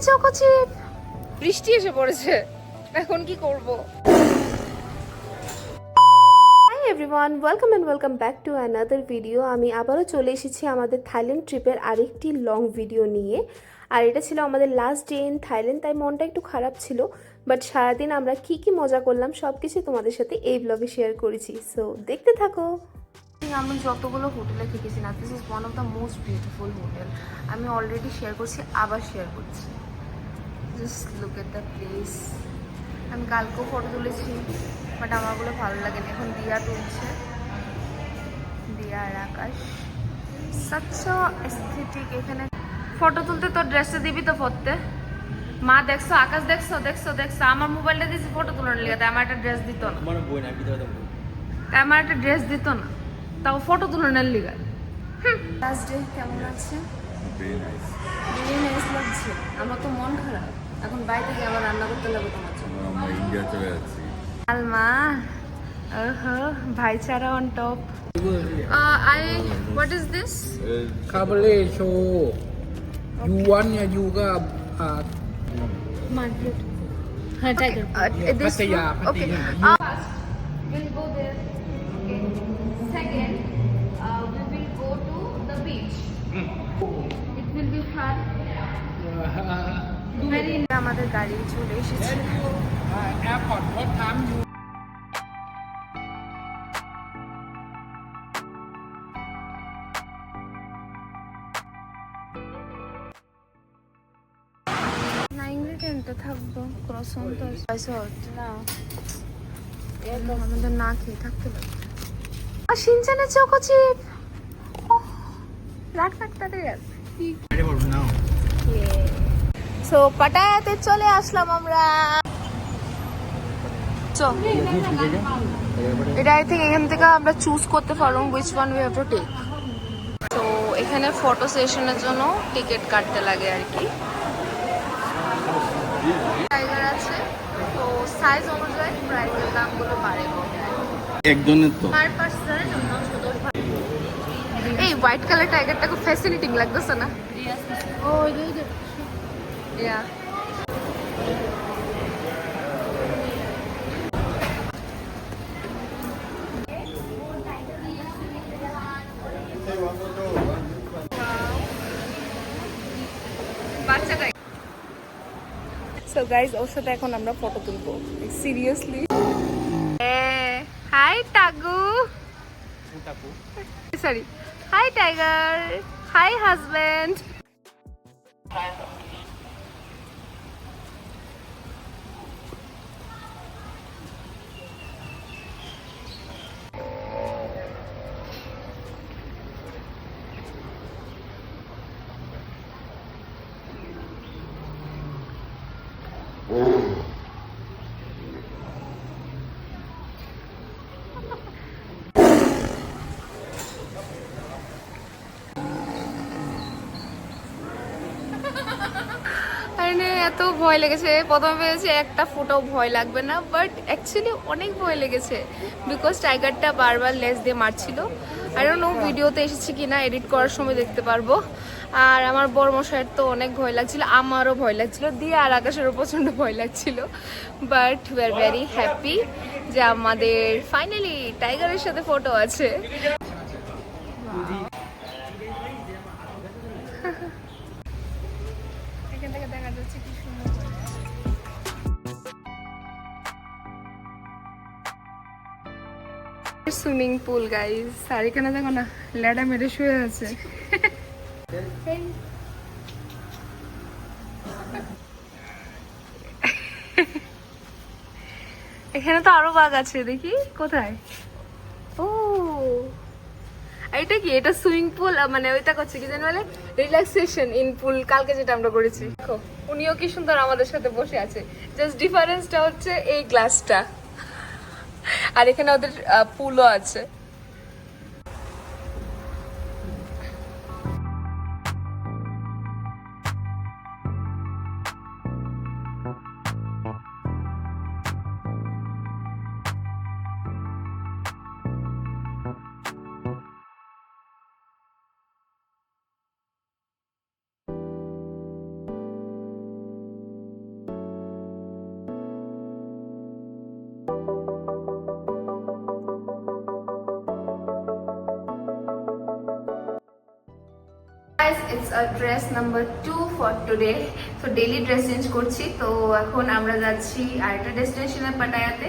চকোচিপ। বৃষ্টি এসে পড়েছে, এখন কি করব? Hi everyone, welcome and welcome back to another video. আমি আবারও চলে এসেছি আমাদের থাইল্যান্ড ট্রিপের আরেকটি লং ভিডিও নিয়ে। আর এটা ছিল আমাদের লাস্ট ডে ইন থাইল্যান্ড, তাই মনটা একটু খারাপ ছিল। বাট সারাদিন আমরা কি মজা করলাম সব কিছু তোমাদের সাথে এই ব্লগে শেয়ার করেছি, সো দেখতে থাকো। আমি যতগুলো হোটেলে থেকেছি না, this is one of the most beautiful hotel. আমি অলরেডি শেয়ার করছি, আবার শেয়ার করছি। Just look at the place. আমি কালকেও ফটো তুলেছি, বাট আমারগুলো ভালো লাগেনি। এখন দিয়া তুলছে, দিয়া আর আকাশ। সাচ্চ এস্থেটিক। এখানে ফটো তুলতে তোর ড্রেসটা দিবি তো পরতে? মা দেখছো, আকাশ দেখছো, দেখছো আমার মোবাইলটা দিয়েছি ফটো তোলার লিগে, তাই আমার একটা ড্রেস দিত না। তাই আমার একটা ড্রেস দিত না, তাও ফটো তুলনের লিগে। লাস্ট ডে কেমন আছে? ভেরি নাইস লাগছে। আমার তো মন খারাপ, এখন বাইরে থেকে আবার রান্না করতে লাগবে তোমার জন্য। আমরা ইন্ডিয়া চলে যাচ্ছি। আলমা, ওহো, ভাইচারা on top. What is this? Cabaret show. You want ya you ka Market. Tiger. This Pattaya, one? Okay. Pattaya. We'll go there. Okay. Second, we will go to the beach. It will be fun. Very. আমাদের গাড়ি চলে এসেছে। Airport. What time you? না, ইংরেডিয়েন্টে থাকবো ক্রসন তো না, আমাদের না খেয়ে থাকতে লাগবে। আর শিনচানের চকোচিপ লাট ফ্যাক্টরি আছে। সো পাটায়াতে চলে আসলাম আমরা। এটা আই থিঙ্ক এখান থেকে আমরা চুজ করতে পারবো which one we have to take. তো এখানে ফটো সেশনের জন্য টিকিট কাটতে লাগে আর কি। টাইগার আছে, তো সাইজ অনুযায়ী প্রাইসের দামগুলো বাড়ে কমে আর কি। একজনের তো পার পার্সন এই হোয়াইট কালার টাইগারটা খুব ফ্যাসিনেটিং লাগতেছে না? ও ইয়া। সো গাইজ, ওর সাথে এখন আমরা ফটো তুলবো সিরিয়াসলি। হাই টাগু, sorry, hi tiger, hi husband. এত ভয় লেগেছে, প্রথমে ভেবেছি একটা ফোটাও ভয় লাগবে না, বাট অ্যাকচুয়ালি অনেক ভয় লেগেছে বিকজ টাইগারটা বারবার লেজ দিয়ে মারছিল। আই ডোন্ট নো ভিডিওতে এসেছে কিনা, এডিট করার সময় দেখতে পারবো। আর আমার বড় মশাইয়ের তো অনেক ভয় লাগছিল, আমারও ভয় লাগছিল, দিয়ে আর আকাশেরও প্রচণ্ড ভয় লাগছিল। But we are very happy যে আমাদের ফাইনালি টাইগারের সাথে ফটো আছে। এখান থেকে দেখা যাচ্ছে কি সুন্দর সুইমিং পুল গাইস। আর এখানে দেখো না, ল্যাডা মেরে শুয়ে আছে। এখানে তো আরো বাঘ আছে, দেখি কোথায়। ও এটা কি? এটা সুইমিং পুল, মানে ওইটা করছে কি জানি বলে রিল্যাক্সেশন ইন পুল। কালকে যেটা আমরা করেছি, দেখো উনিও কি সুন্দর আমাদের সাথে বসে আছে। জাস্ট ডিফারেন্সটা হচ্ছে এই গ্লাসটা, আর এখানে ওদের পুলও আছে। it's a dress number 2 for today. So daily dress change করছি, তো এখন আমরা যাচ্ছি আরেকটা ডেস্টিনেশনে পাটায়াতে।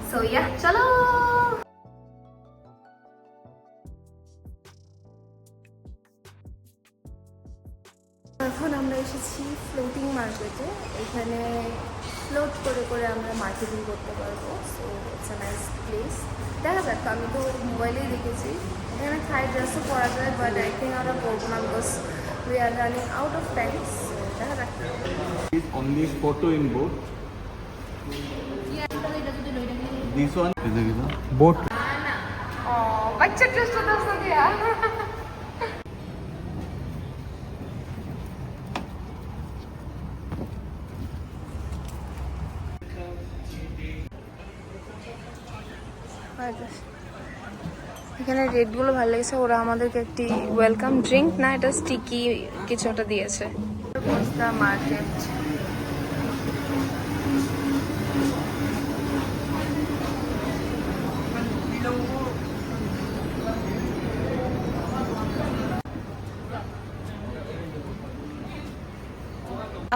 So yeah, চলো। এখন আমরা এসেছি ফ্লোটিং মার্কেটে। এখানে ফ্লোট করে করে আমরা মার্কেটিং করতে পারবো। So it's a nice place. দেখা যাক, আমি তো মোবাইলেই দেখেছি এখানে থাই ড্রেসও পরা যায়, বাট আই থিঙ্ক আমরা পরবো না, because we are running out of time. দেখা যাক। Only photo in boat. This one is a boat. ও বাচ্চা ড্রেস তো দাস না দিয়া। এখানে রেটগুলো ভালো লেগেছে। ওরা আমাদেরকে একটি ওয়েলকাম ড্রিঙ্ক না, এটা স্টিকি কিছু একটা দিয়েছে। Market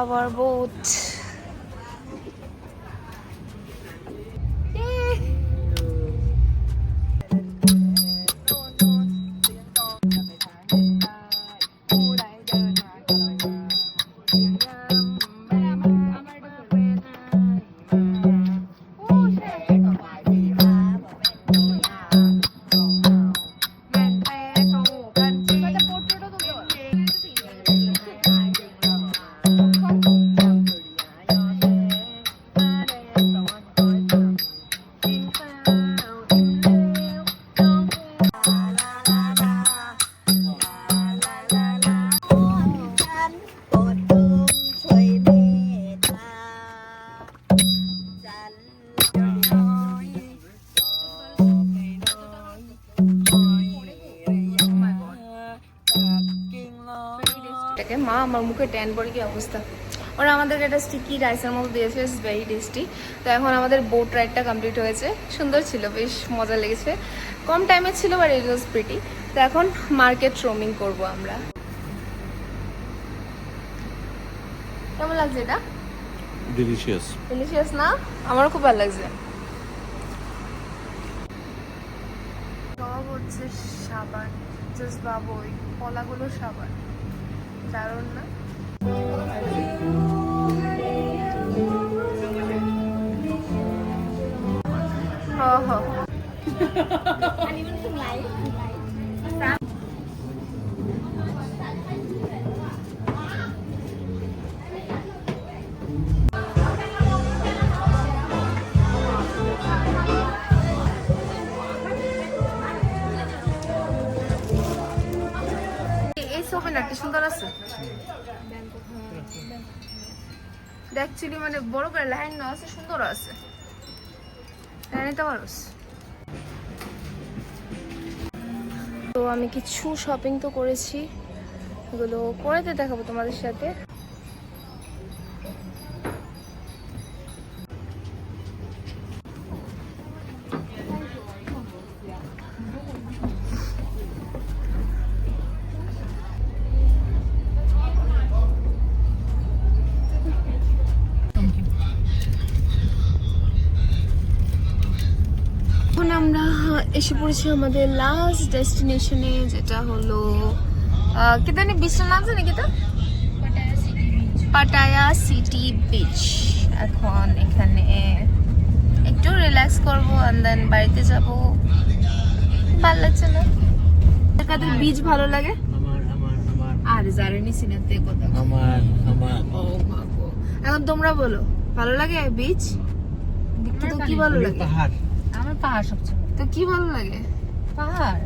our boat. মা আমার মুখে ট্যান পড়ে কি অবস্থা। ওরা আমাদেরকে একটা স্টিকি রাইসের মতো দিয়েছে, ইটস ভেরি টেস্টি। তো এখন আমাদের বোট রাইডটা কমপ্লিট হয়েছে, সুন্দর ছিল, বেশ মজা লেগেছে। কম টাইমে ছিল, বাট ইট ওয়াজ প্রিটি। তো এখন মার্কেট রোমিং করবো আমরা। কেমন লাগছে এটা? delicious. ডিলিশিয়াস না? আমারও খুব ভালো লাগছে। সব হচ্ছে সাবান, জাস্ট বাবু ওই কলাগুলো সাবান, দারুণ না? এই সোফা কি সুন্দর আছে। অ্যাকচুয়ালি মানে বড় করে লেহেঙ্গা আছে, সুন্দর আছে, নিতে পারোস। তো আমি কিছু শপিং তো করেছি, এগুলো পরেতে দেখাবো তোমাদের সাথে। এখন আমরা এসে পড়েছি আমাদের লাস্ট ডেস্টিনেশনে, যেটা হলো কি জানি বিচটার নাম জানি কি, পাটায়া সিটি বিচ। এখন এখানে একটু রিল্যাক্স করবো, এন্ড দেন বাড়িতে যাব। ভালো লাগছে না? কাদের বিচ ভালো লাগে? আর জারেনি সিনাতে কথা আমার ও মা গো। এখন তোমরা বলো, ভালো লাগে বিচ? দেখতে তো কি ভালো লাগে? পাহাড়। আমার পাহাড় সবচেয়ে ভালো। তো কি ভালো লাগে? পাহাড়।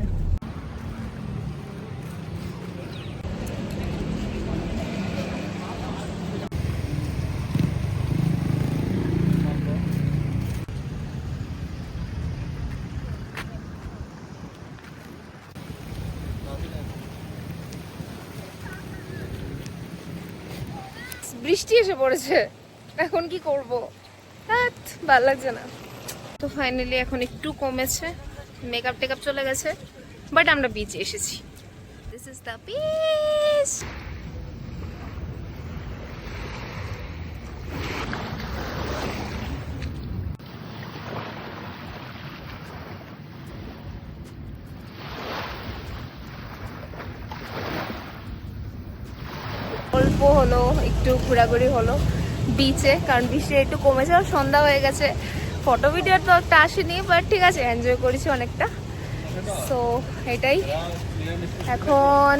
বৃষ্টি এসে পড়েছে, এখন কি করব? ভালো লাগছে না। তো ফাইনালি এখন একটু কমেছে, মেকআপ টেকআপ চলে গেছে, বাট আমরা বিচে এসেছি। This is the beach. অল্প হলো একটু ঘোরাঘুরি হলো বিচে, কারণ বৃষ্টি একটু কমেছে আর সন্ধ্যা হয়ে গেছে। ফটো ভিডিও তো একটা আসেনি, বাট ঠিক আছে, এনজয় করেছি অনেকটা। সো এটাই। এখন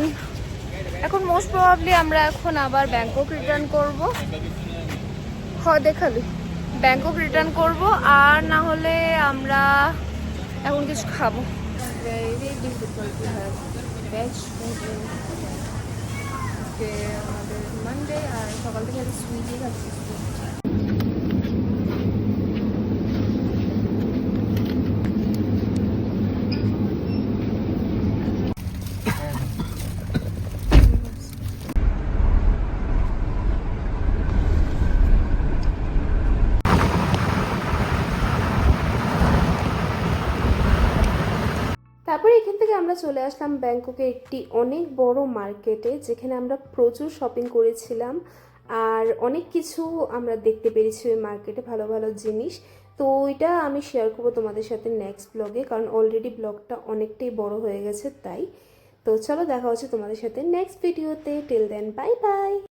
এখন মোস্ট প্রবাবলি আমরা এখন আবার ব্যাংকক রিটার্ন করব। দেখালি ব্যাংকক রিটার্ন করব, আর না হলে আমরা এখন কিছু খাবো। Very difficult to have veg food আমাদের মানডে, আর সকাল থেকে আমি সুইগি খাচ্ছি। তারপরে এখান থেকে আমরা চলে আসলাম ব্যাংককের একটি অনেক বড় মার্কেটে, যেখানে আমরা প্রচুর শপিং করেছিলাম আর অনেক কিছু আমরা দেখতে পেরেছি ওই মার্কেটে, ভালো ভালো জিনিস। তো ওইটা আমি শেয়ার করবো তোমাদের সাথে নেক্সট ব্লগে, কারণ অলরেডি ব্লগটা অনেকটাই বড় হয়ে গেছে তাই। তো চলো দেখা হচ্ছে তোমাদের সাথে নেক্সট ভিডিওতে। Till then bye by.